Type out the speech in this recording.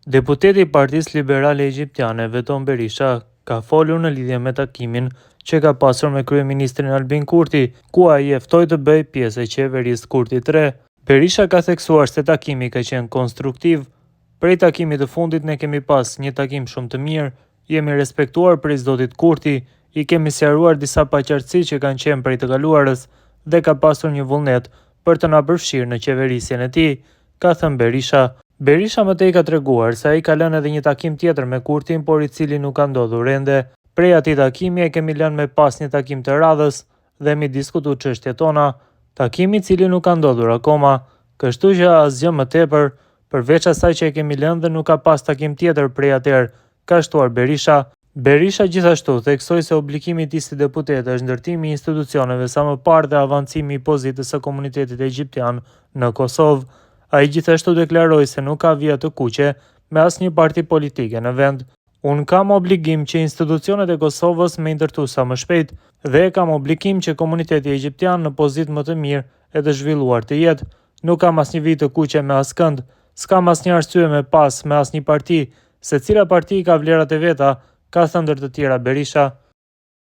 Deputeti i Partisë Liberale Egjiptiane Veton Berisha ka folur në lidhje me takimin që ka pasur me kryeministrin Albin Kurti, ku ai e ftoi të bëjë pjesë e qeverisë Kurti 3. Berisha ka theksuar se takimi ka qenë konstruktiv. Prej takimit të fundit ne kemi pas një takim shumë të mirë, jemi respektuar prej zotit Kurti, i kemi sqaruar disa paqartësi që kanë qenë prej të kaluarës dhe ka pasur një vullnet për të na përfshirë në qeverisjen e tij, ka thënë Berisha. Berisha më tej ka treguar se ai ka lënë edhe një takim tjetër me Kurtin, por i cili nuk ka ndodhur ende. Prej atij takimi e kemi lënë me pas një takim të radhës dhe mi diskutu çështjet tona, takimi i cili nuk ka ndodhur akoma, kështu që asgjë më tepër, përveç asaj që e kemi lënë dhe nuk ka pas takim tjetër prej atëherë, ka shtuar Berisha. Berisha gjithashtu theksoi se obligimi i tij si deputet është ndërtimi i institucioneve sa më parë dhe avancimi i pozitës së komunitetit egjiptian në Kosovë. Ai gjithashtu deklaroi se nuk ka vija të kuqe me asnjë parti politike në vend. Unë kam obligim që institucionet e Kosovës me ndërtu sa më shpejt dhe kam obligim që komuniteti egjiptian në pozitë më të mirë e të zhvilluar të jetë. Nuk kam asnjë vijë të kuqe me askënd, s'kam asnjë arsye me pas me asnjë parti, secila parti ka vlerat e veta, ka thënë ndër të tjera Berisha.